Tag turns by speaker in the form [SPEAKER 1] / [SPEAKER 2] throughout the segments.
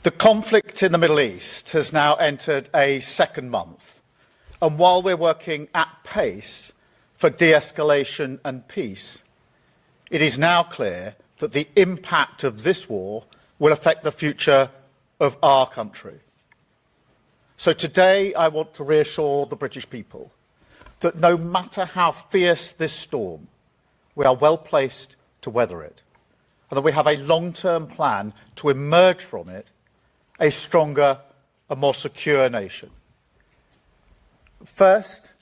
[SPEAKER 1] The conflict in the Middle East has now entered a second month, and while we're working at pace for de-escalation and peace, it is now clear that the impact of this war will affect the future of our country. So today I want to reassure the British people that no matter how fierce this storm, we are well placed to weather it, and that we have a long-term plan to emerge from it a stronger and more secure nation. First,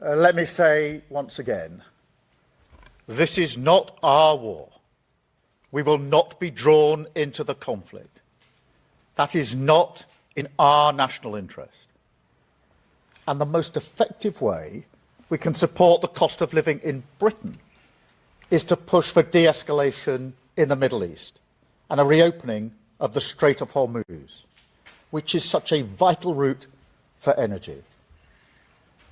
[SPEAKER 1] let me say once again, this is not our war. We will not be drawn into the conflict. That is not in our national interest. And the most effective way we can support the cost of living in Britain is to push for de-escalation in the Middle East and a reopening of the Strait of Hormuz, which is such a vital route for energy.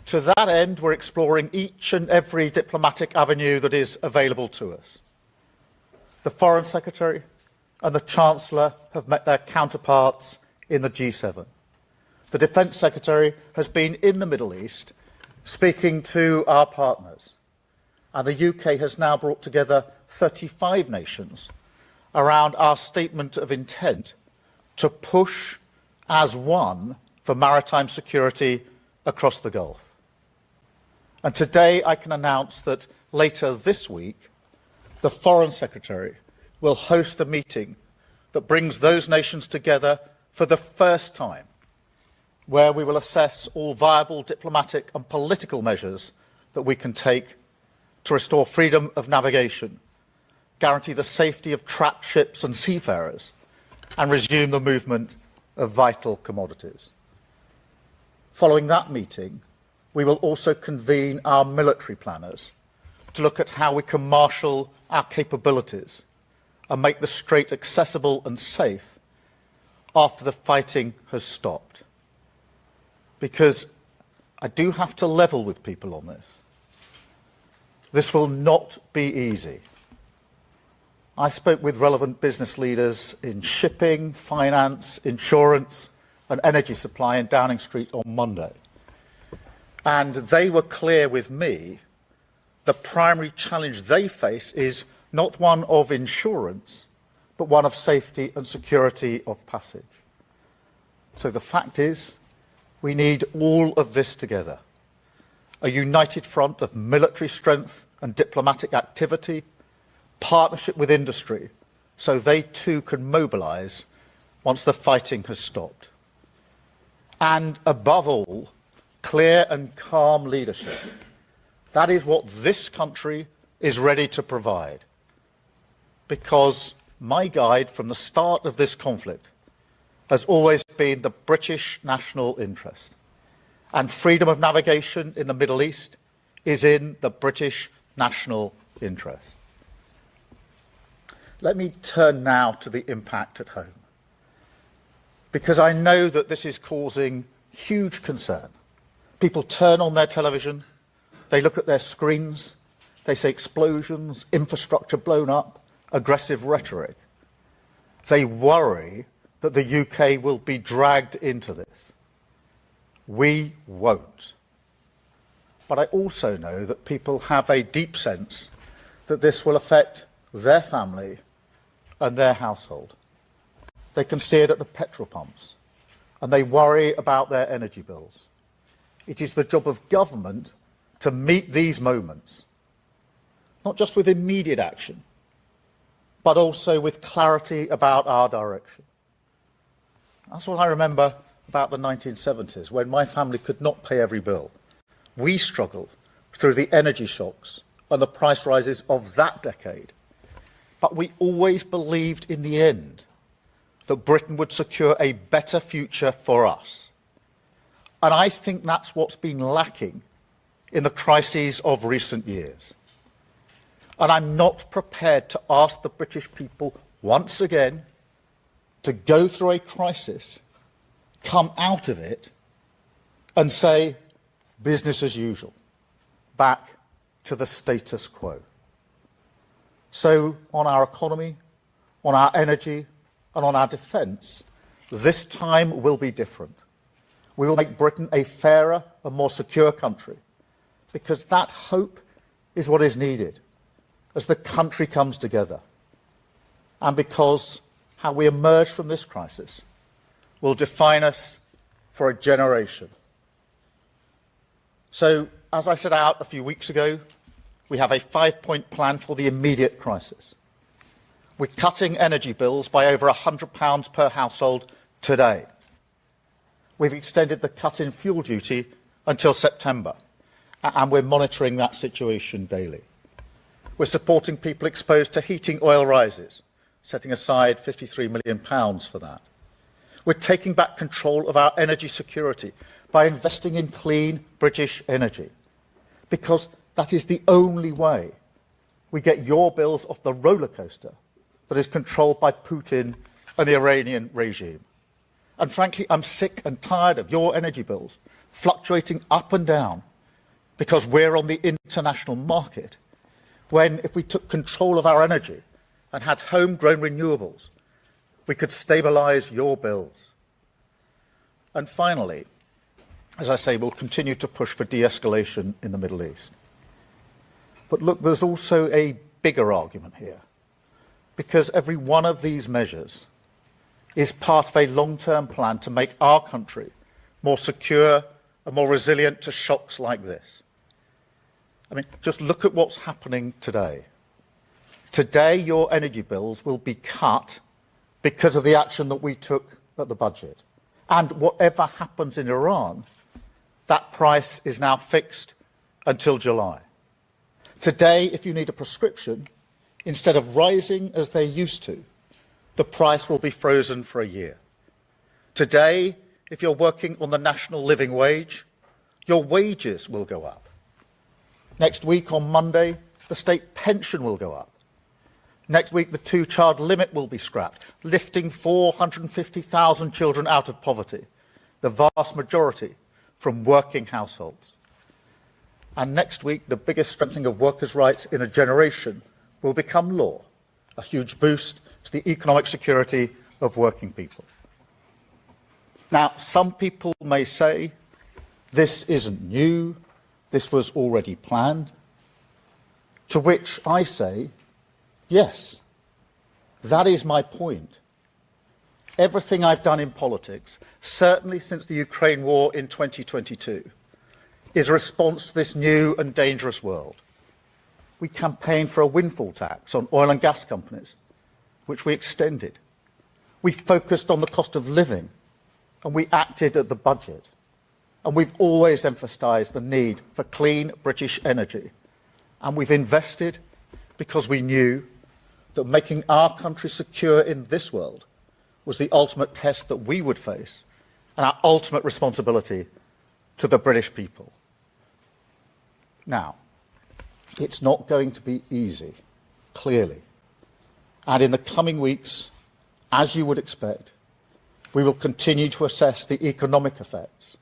[SPEAKER 1] To that end, we're exploring each and every diplomatic avenue that is available to us. The Foreign Secretary and the Chancellor have met their counterparts in the G7. The Defence Secretary has been in the Middle East speaking to our partners. And the UK has now brought together 35 nations around our statement of intent to push as one for maritime security across the Gulf. And today I can announce that later this week, the Foreign Secretary will host a meeting that brings those nations together for the first time, where we will assess all viable diplomatic and political measures that we can take to restore freedom of navigation, guarantee the safety of trapped ships and seafarers, and resume the movement of vital commodities. Following that meeting, we will also convene our military planners to look at how we can marshal our capabilities and make the Strait accessible and safe after the fighting has stopped. Because I do have to level with people on this. This will not be easy. I spoke with relevant business leaders in shipping, finance, insurance and energy supply in Downing Street on Monday. And they were clear with me the primary challenge they face is not one of insurance, but one of safety and security of passage. So the fact is, we need all of this together. A united front of military strength and diplomatic activity, partnership with industry, so they too can mobilise once the fighting has stopped. And above all, clear and calm leadership. That is what this country is ready to provide. Because my guide from the start of this conflict has always been the British national interest. And freedom of navigation in the Middle East is in the British national interest. Let me turn now to the impact at home, because I know that this is causing huge concern. People turn on their television, they look at their screens, they say explosions, infrastructure blown up, aggressive rhetoric. They worry that the UK will be dragged into this. We won't. But I also know that people have a deep sense that this will affect their family and their household. They can see it at the petrol pumps, and they worry about their energy bills. It is the job of government to meet these moments, not just with immediate action, but also with clarity about our direction. That's what I remember about the 1970s, when my family could not pay every bill. We struggled through the energy shocks and the price rises of that decade. But we always believed in the end that Britain would secure a better future for us. And I think that's what's been lacking in the crises of recent years. And I'm not prepared to ask the British people once again to go through a crisis, come out of it, and say, business as usual, back to the status quo. So on our economy, on our energy, and on our defence, This time will be different. We will make Britain a fairer and more secure country, because that hope is what is needed as the country comes together, and because how we emerge from this crisis will define us for a generation. So, as I set out a few weeks ago, we have a 5-point plan for the immediate crisis. We're cutting energy bills by over £100 per household today. We've extended the cut in fuel duty until September, and we're monitoring that situation daily. We're supporting people exposed to heating oil rises, setting aside £53 million for that. We're taking back control of our energy security by investing in clean British energy, because that is the only way we get your bills off the roller coaster that is controlled by Putin and the Iranian regime. And frankly, I'm sick and tired of your energy bills fluctuating up and down because we're on the international market, when if we took control of our energy and had homegrown renewables, we could stabilise your bills. And finally, as I say, we'll continue to push for de-escalation in the Middle East. But look, there's also a bigger argument here, because every one of these measures is part of a long-term plan to make our country more secure and more resilient to shocks like this. I mean, just look at what's happening today. Today, your energy bills will be cut because of the action that we took at the budget. And whatever happens in Iran, that price is now fixed until July. Today, if you need a prescription, instead of rising as they used to, the price will be frozen for a year. Today, if you're working on the national living wage, your wages will go up. Next week, on Monday, the state pension will go up. Next week, the two-child limit will be scrapped, lifting 450,000 children out of poverty, the vast majority from working households. And next week, the biggest strengthening of workers' rights in a generation will become law, a huge boost to the economic security of working people. Now, some people may say this isn't new, this was already planned, to which I say, yes, that is my point. Everything I've done in politics, certainly since the Ukraine war in 2022, is a response to this new and dangerous world. We campaigned for a windfall tax on oil and gas companies, which we extended. We focused on the cost of living, and we acted at the budget. And we've always emphasised the need for clean British energy. And we've invested because we knew that making our country secure in this world was the ultimate test that we would face, and our ultimate responsibility to the British people. Now, it's not going to be easy, clearly. And in the coming weeks, as you would expect, we will continue to assess the economic effects.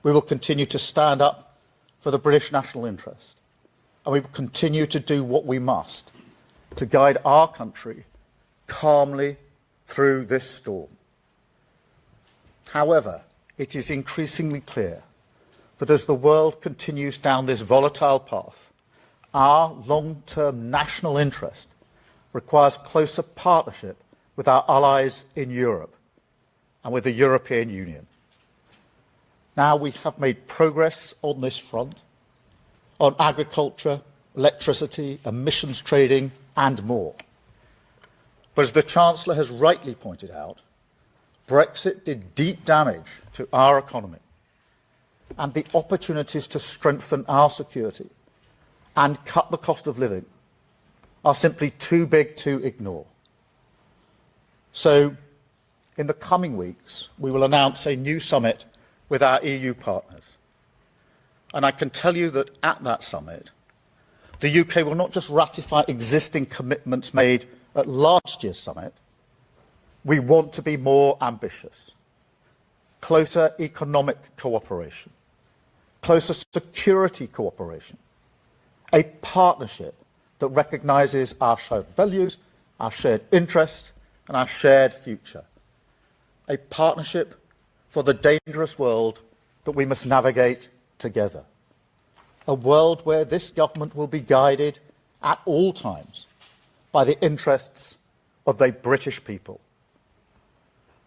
[SPEAKER 1] We will continue to stand up for the British national interest. And we will continue to do what we must to guide our country calmly through this storm. However, it is increasingly clear that as the world continues down this volatile path, our long-term national interest requires closer partnership with our allies in Europe and with the European Union. Now we have made progress on this front, on agriculture, electricity, emissions trading and more. But as the Chancellor has rightly pointed out, Brexit did deep damage to our economy, and the opportunities to strengthen our security and cut the cost of living are simply too big to ignore. So, in the coming weeks, we will announce a new summit with our EU partners. And I can tell you that at that summit, the UK will not just ratify existing commitments made at last year's summit. We want to be more ambitious. Closer economic cooperation, closer security cooperation, a partnership that recognises our shared values, our shared interest and our shared future. a partnership for the dangerous world that we must navigate together. A world where this government will be guided at all times by the interests of the British people.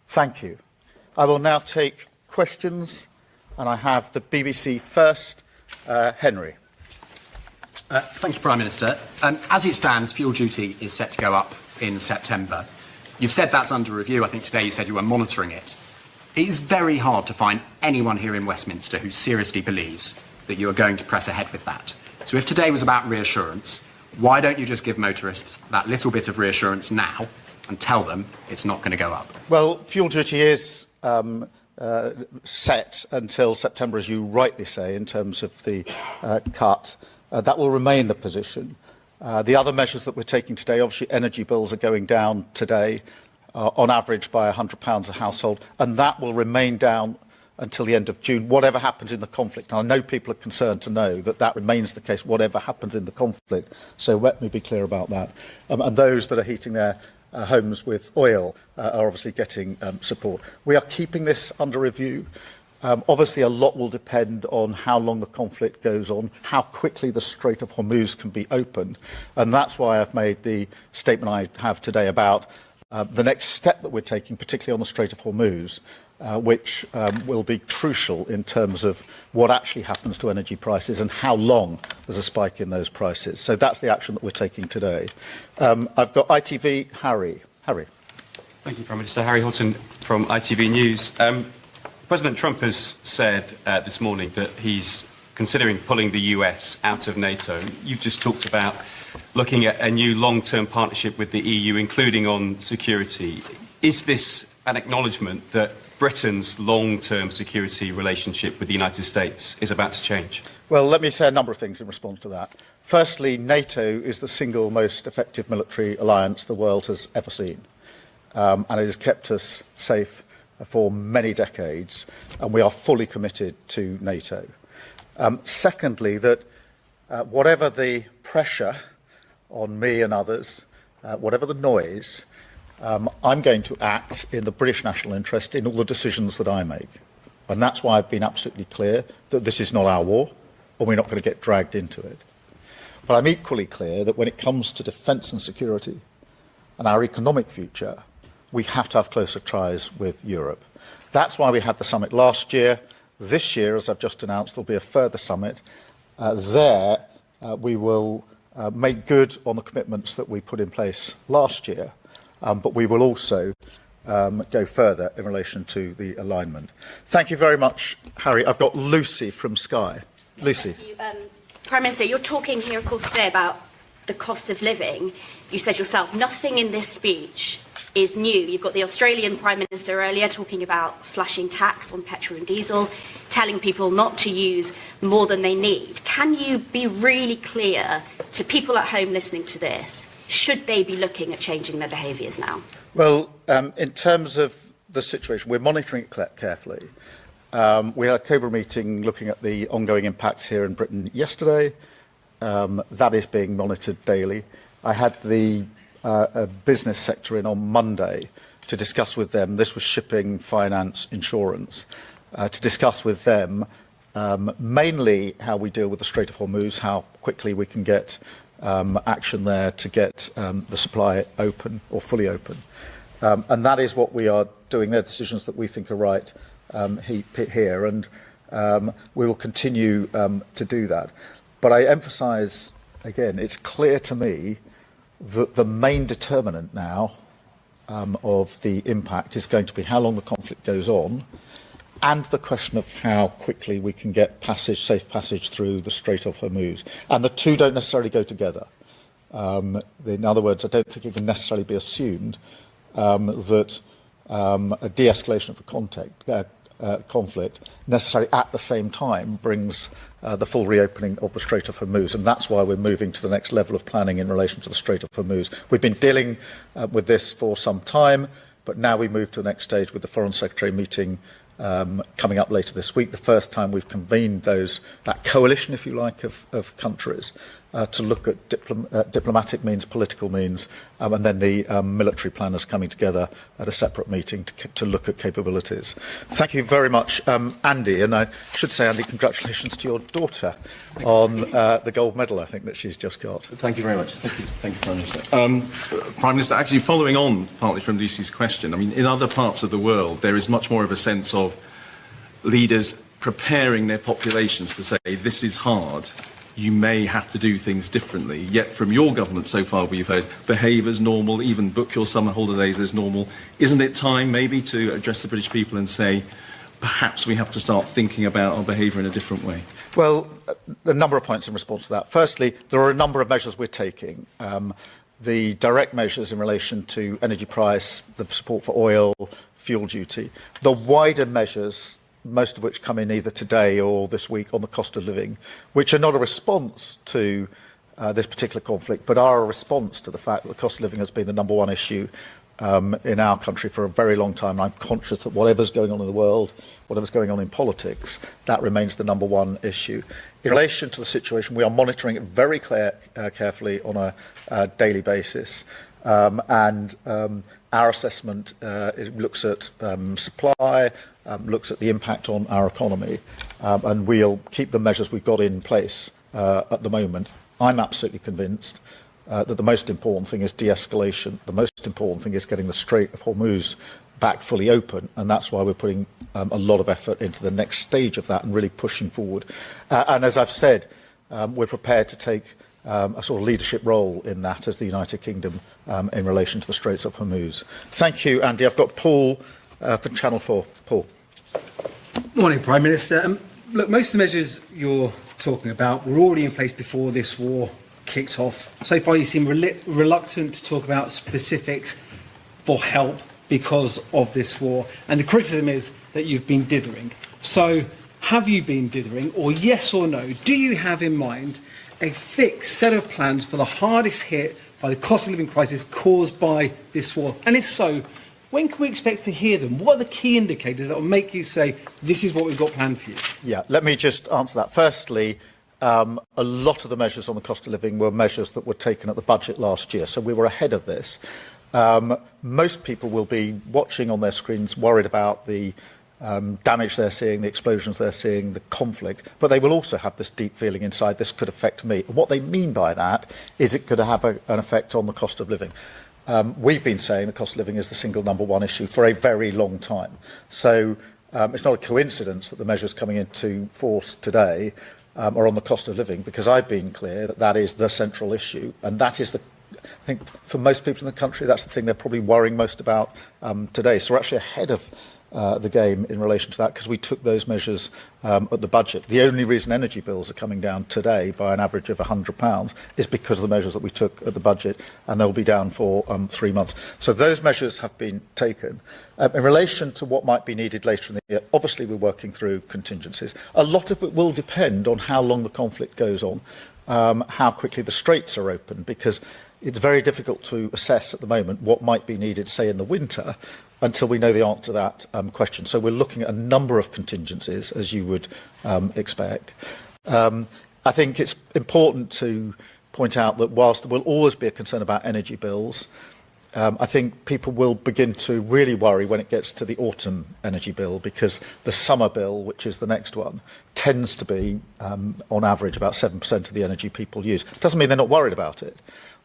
[SPEAKER 1] Thank you. I will now take questions, and I have the BBC first. Henry.
[SPEAKER 2] Thank you, Prime Minister. As it stands, fuel duty is set to go up in September. You've said that's under review. I think today you said you were monitoring it. It is very hard to find anyone here in Westminster who seriously believes that you are going to press ahead with that. So if today was about reassurance, why don't you just give motorists that little bit of reassurance now and tell them it's not going to go up?
[SPEAKER 1] Well, fuel duty is set until September, as you rightly say, in terms of the cut. That will remain the position. The other measures that we're taking today, obviously energy bills are going down today, on average by £100 a household, and that will remain down until the end of June, whatever happens in the conflict. And I know people are concerned to know that that remains the case, whatever happens in the conflict. So let me be clear about that. And those that are heating their homes with oil are obviously getting support. We are keeping this under review. Obviously, a lot will depend on how long the conflict goes on, how quickly the Strait of Hormuz can be opened. And that's why I've made the statement I have today about the next step that we're taking, particularly on the Strait of Hormuz, which will be crucial in terms of what actually happens to energy prices and how long there's a spike in those prices. So that's the action that we're taking today. I've got ITV, Harry. Harry.
[SPEAKER 3] Thank you, Prime Minister. Harry Houghton from ITV News. President Trump has said this morning that he's considering pulling the US out of NATO. You've just talked about looking at a new long-term partnership with the EU, including on security. Is this an acknowledgement that Britain's long-term security relationship with the United States is about to change?
[SPEAKER 1] Well, let me say a number of things in response to that. Firstly, NATO is the single most effective military alliance the world has ever seen. And it has kept us safe for many decades, and we are fully committed to NATO. Secondly, that whatever the pressure on me and others, whatever the noise, I'm going to act in the British national interest in all the decisions that I make. And that's why I've been absolutely clear that this is not our war, and we're not going to get dragged into it. But I'm equally clear that when it comes to defence and security and our economic future, we have to have closer ties with Europe. That's why we had the summit last year. This year, as I've just announced, there'll be a further summit. We will make good on the commitments that we put in place last year, but we will also go further in relation to the alignment. Thank you very much, Harry. I've got Lucy from Sky. Lucy.
[SPEAKER 4] Thank you. Prime Minister, you're talking here, of course, today about the cost of living. You said yourself, nothing in this speech is new. You've got the Australian Prime Minister earlier talking about slashing tax on petrol and diesel, telling people not to use more than they need. Can you be really clear to people at home listening to this? Should they be looking at changing their behaviours now? Well,
[SPEAKER 1] in terms of the situation, we're monitoring it carefully. We had a Cobra meeting looking at the ongoing impacts here in Britain yesterday. That is being monitored daily. I had the business sector in on Monday to discuss with them, this was shipping, finance, insurance, to discuss with them mainly how we deal with the Strait of Hormuz, how quickly we can get action there to get the supply open or fully open. And that is what we are doing. They're decisions that we think are right here, and we will continue to do that. But I emphasise, again, it's clear to me that the main determinant now of the impact is going to be how long the conflict goes on, and the question of how quickly we can get safe passage through the Strait of Hormuz. And the two don't necessarily go together. In other words, I don't think it can necessarily be assumed that a de-escalation of the conflict necessarily at the same time brings the full reopening of the Strait of Hormuz, and that's why we're moving to the next level of planning in relation to the Strait of Hormuz. We've been dealing with this for some time, but now we move to the next stage with the Foreign Secretary meeting coming up later this week, the first time we've convened that coalition, if you like, of countries to look at diplomatic means, political means, and then the military planners coming together at a separate meeting to look at capabilities. Thank you very much, Andy. And I should say, Andy, congratulations to your daughter on the gold medal, I think, that she's just got.
[SPEAKER 5] Thank you very much. Thank you, Prime Minister. Prime Minister, actually following on partly from Lucy's question, I mean, in other parts of the world, there is much more of a sense of leaders preparing their populations to say, this is hard, you may have to do things differently. Yet from your government so far, we've heard behave as normal, even book your summer holidays as normal. Isn't it time maybe to address the British people and say, perhaps we have to start thinking about our behaviour in a different way?
[SPEAKER 1] Well, a number of points in response to that. Firstly, there are a number of measures we're taking. The direct measures in relation to energy price, the support for oil, fuel duty, the wider measures, most of which come in either today or this week on the cost of living, which are not a response to this particular conflict, but are a response to the fact that the cost of living has been the number one issue in our country for a very long time. I'm conscious that whatever's going on in the world, whatever's going on in politics, that remains the number one issue. In relation to the situation, we are monitoring it very carefully on a daily basis. And our assessment it looks at supply, looks at the impact on our economy, and we'll keep the measures we've got in place at the moment. I'm absolutely convinced that the most important thing is de-escalation. The most important thing is getting the Strait of Hormuz back fully open, and that's why we're putting a lot of effort into the next stage of that and really pushing forward. And as I've said, we're prepared to take a sort of leadership role in that as the United Kingdom in relation to the Straits of Hormuz. Thank you, Andy. I've got Paul for Channel 4. Paul.
[SPEAKER 6] Morning, Prime Minister. Look, most of the measures you're talking about were already in place before this war kicked off. So far, you seem reluctant to talk about specifics for help because of this war. And the criticism is that you've been dithering. So have you been dithering, or yes or no, do you have in mind a fixed set of plans for the hardest hit by the cost of living crisis caused by this war? And if so, when can we expect to hear them? What are the key indicators that will make you say, this is what we've got planned for you?
[SPEAKER 1] Yeah, let me just answer that. Firstly, a lot of the measures on the cost of living were measures that were taken at the budget last year, so we were ahead of this. Most people will be watching on their screens worried about the damage they're seeing, the explosions they're seeing, the conflict, but they will also have this deep feeling inside, this could affect me. And what they mean by that is it could have an effect on the cost of living. We've been saying the cost of living is the single number one issue for a very long time. So it's not a coincidence that the measures coming into force today are on the cost of living, because I've been clear that that is the central issue, and that is I think for most people in the country, that's the thing they're probably worrying most about today. So we're actually ahead of the game in relation to that, because we took those measures at the budget. The only reason energy bills are coming down today by an average of £100 is because of the measures that we took at the budget, and they'll be down for 3 months. So those measures have been taken. In relation to what might be needed later in the year, obviously we're working through contingencies. A lot of it will depend on how long the conflict goes on, how quickly the straits are open, because it's very difficult to assess at the moment what might be needed, say, in the winter, until we know the answer to that question. So we're looking at a number of contingencies, as you would expect. I think it's important to point out that whilst there will always be a concern about energy bills, I think people will begin to really worry when it gets to the autumn energy bill, because the summer bill, which is the next one, tends to be, on average, about 7% of the energy people use. It doesn't mean they're not worried about it,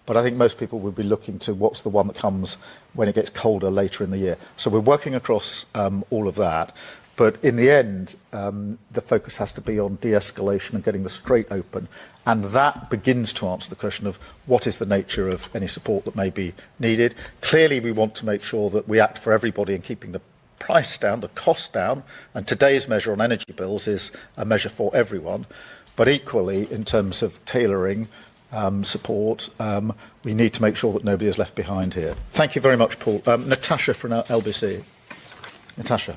[SPEAKER 1] but I think most people will be looking to what's the one that comes when it gets colder later in the year. So we're working across all of that. But in the end, the focus has to be on de-escalation and getting the strait open. And that begins to answer the question of what is the nature of any support that may be needed. Clearly, we want to make sure that we act for everybody in keeping the price down, the cost down. And today's measure on energy bills is a measure for everyone. But equally, in terms of tailoring support, we need to make sure that nobody is left behind here. Thank you very much, Paul. Natasha from LBC. Natasha.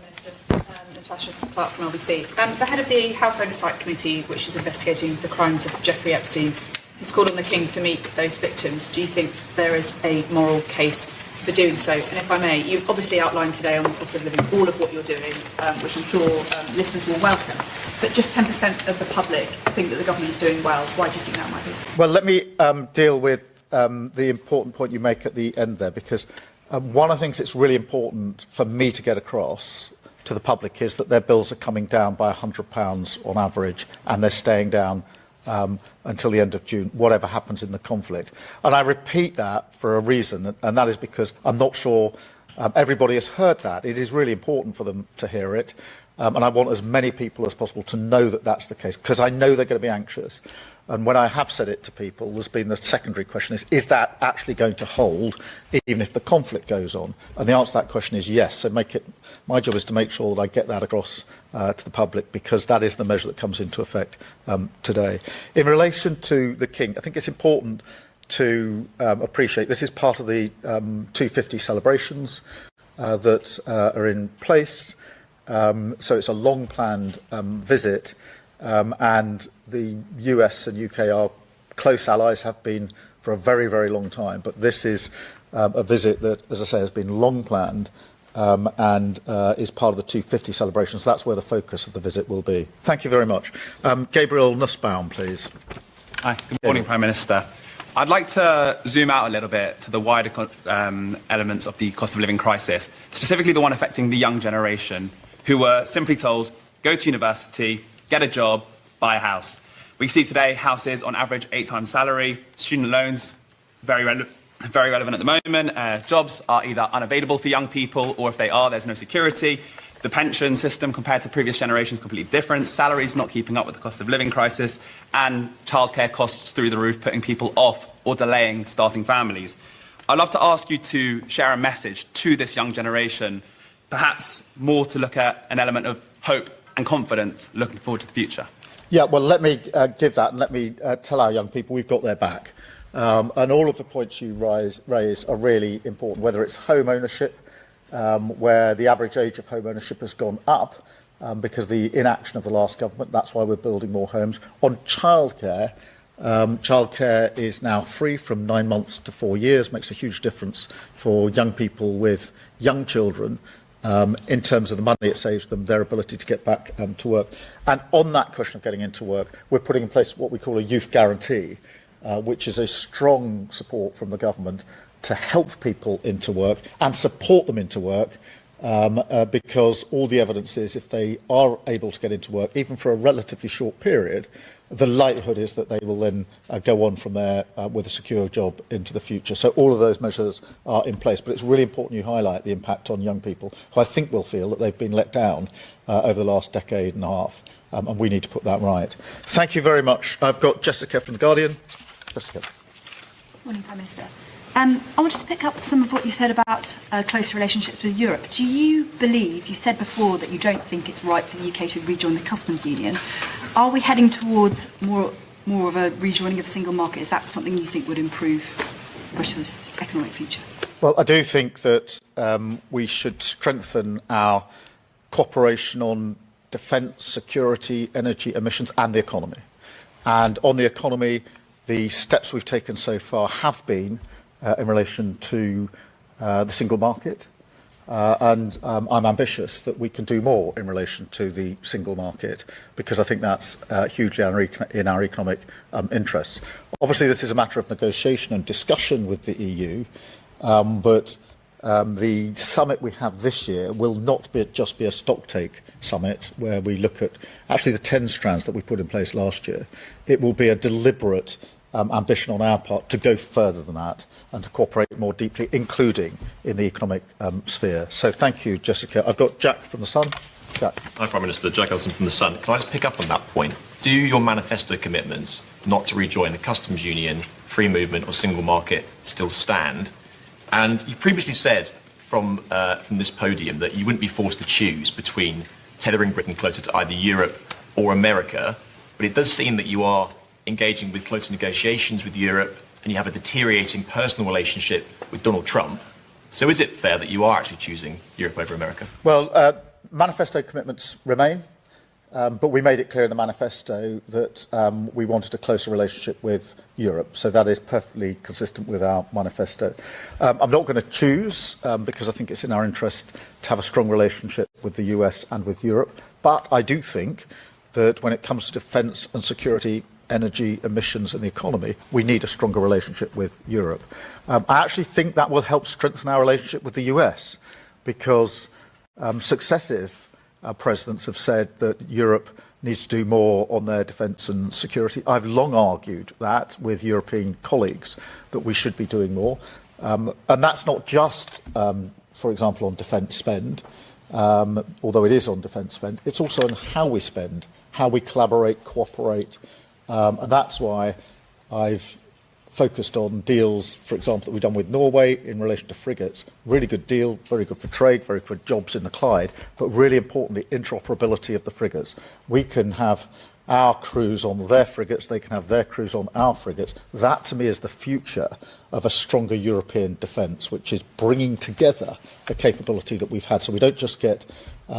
[SPEAKER 7] Natasha Clark from LBC. The head of the House Oversight Committee, which is investigating the crimes of Jeffrey Epstein, has called on the King to meet those victims. Do you think there is a moral case for doing so? And if I may, you've obviously outlined today on the cost of living all of what you're doing, which I'm sure listeners will welcome. But just 10% of the public think that the government is doing well. Why do you think that might be?
[SPEAKER 1] Well, let me deal with the important point you make at the end there, because one of the things that's really important for me to get across to the public is that their bills are coming down by £100 on average, and they're staying down until the end of June, whatever happens in the conflict. And I repeat that for a reason, and that is because I'm not sure everybody has heard that. It is really important for them to hear it, and I want as many people as possible to know that that's the case, because I know they're going to be anxious. And when I have said it to people, there's been the secondary question is that actually going to hold even if the conflict goes on? And the answer to that question is yes. So my job is to make sure that I get that across to the public, because that is the measure that comes into effect today. In relation to the King, I think it's important to appreciate this is part of the 250 celebrations that are in place. So it's a long-planned visit. And the US and UK are close allies, have been for a very, very long time. But this is a visit that, as I say, has been long planned and is part of the 250 celebrations. That's where the focus of the visit will be. Thank you very much. Gabriel Nussbaum, please.
[SPEAKER 8] Hi, good morning, Prime Minister. I'd like to zoom out a little bit to the wider elements of the cost of living crisis, specifically the one affecting the young generation, who were simply told, go to university, get a job, buy a house. We see today houses on average 8 times salary, student loans, very relevant at the moment. Jobs are either unavailable for young people, or if they are, there's no security. The pension system compared to previous generations is completely different. Salaries not keeping up with the cost of living crisis, and childcare costs through the roof, putting people off or delaying starting families. I'd love to ask you to share a message to this young generation, perhaps more to look at an element of hope and confidence looking forward to the future.
[SPEAKER 1] Yeah, well, let me give that, and let me tell our young people we've got their back. And all of the points you raise are really important, whether it's home ownership, where the average age of home ownership has gone up because of the inaction of the last government. That's why we're building more homes. On childcare, childcare is now free from 9 months to 4 years, makes a huge difference for young people with young children. In terms of the money it saves them, their ability to get back to work. And on that question of getting into work, we're putting in place what we call a youth guarantee, which is a strong support from the government to help people into work and support them into work, because all the evidence is if they are able to get into work, even for a relatively short period, the likelihood is that they will then go on from there with a secure job into the future. So all of those measures are in place. But it's really important you highlight the impact on young people, who I think will feel that they've been let down over the last decade and a half. And we need to put that right. Thank you very much. I've got Jessica from The Guardian. Jessica.
[SPEAKER 9] Morning, Prime Minister. I wanted to pick up some of what you said about closer relationships with Europe. Do you believe, you said before that you don't think it's right for the UK to rejoin the customs union. Are we heading towards more of a rejoining of the single market? Is that something you think would improve Britain's economic future?
[SPEAKER 1] Well, I do think that we should strengthen our cooperation on defence, security, energy, emissions and the economy. And on the economy, the steps we've taken so far have been in relation to the single market, and I'm ambitious that we can do more in relation to the single market, because I think that's hugely in our economic interests. Obviously, this is a matter of negotiation and discussion with the EU, but the summit we have this year will not just be a stocktake summit where we look at actually the 10 strands that we put in place last year. It will be a deliberate ambition on our part to go further than that and to cooperate more deeply, including in the economic sphere. So thank you, Jessica. I've got Jack from The Sun. Jack.
[SPEAKER 10] Hi, Prime Minister. Jack Elson from The Sun. Can I just pick up on that point? Do your manifesto commitments not to rejoin the customs union, free movement or single market still stand? And you previously said from this podium that you wouldn't be forced to choose between tethering Britain closer to either Europe or America, but it does seem that you are engaging with close negotiations with Europe and you have a deteriorating personal relationship with Donald Trump. So is it fair that you are actually choosing Europe over America?
[SPEAKER 1] Well, manifesto commitments remain, but we made it clear in the manifesto that we wanted a closer relationship with Europe. So that is perfectly consistent with our manifesto. I'm not going to choose, because I think it's in our interest to have a strong relationship with the US and with Europe. But I do think that when it comes to defence and security, energy, emissions and the economy, we need a stronger relationship with Europe. I actually think that will help strengthen our relationship with the US, because successive presidents have said that Europe needs to do more on their defence and security. I've long argued that with European colleagues, that we should be doing more. And that's not just, for example, on defence spend, although it is on defence spend. It's also on how we spend, how we collaborate, cooperate. And that's why I've focused on deals, for example, that we've done with Norway in relation to frigates. Really good deal, very good for trade, very good for jobs in the Clyde, but really importantly, interoperability of the frigates. We can have our crews on their frigates, they can have their crews on our frigates. That, to me, is the future of a stronger European defence, which is bringing together the capability that we've had. So we don't just get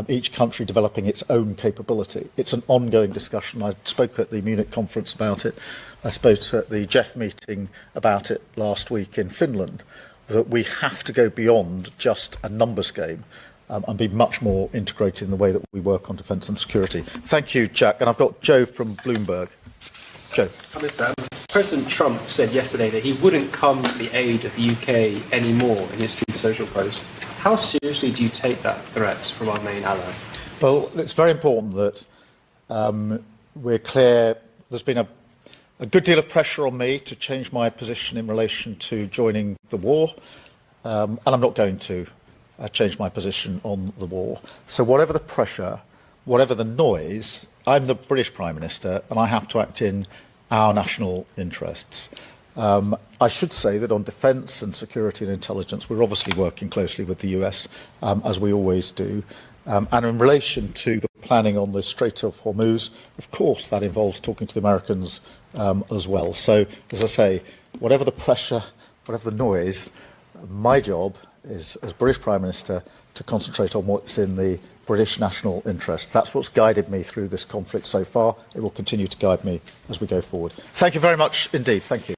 [SPEAKER 1] each country developing its own capability. It's an ongoing discussion. I spoke at the Munich conference about it. I spoke at the Jeff meeting about it last week in Finland, that we have to go beyond just a numbers game. And be much more integrated in the way that we work on defence and security. Thank you, Jack. And I've got Joe from Bloomberg. Joe.
[SPEAKER 11] President Trump said yesterday that he wouldn't come to the aid of the UK anymore in his Truth Social post. How seriously do you take that threat from our main ally?
[SPEAKER 1] Well, it's very important that we're clear. There's been a good deal of pressure on me to change my position in relation to joining the war, and I'm not going to change my position on the war. So whatever the pressure, whatever the noise, I'm the British Prime Minister and I have to act in our national interests. I should say that on defence and security and intelligence, we're obviously working closely with the US, as we always do. And in relation to the planning on the Strait of Hormuz, of course, that involves talking to the Americans as well. So, as I say, whatever the pressure, whatever the noise, my job is, as British Prime Minister, to concentrate on what's in the British national interest. That's what's guided me through this conflict so far. It will continue to guide me as we go forward. Thank you very much indeed. Thank you.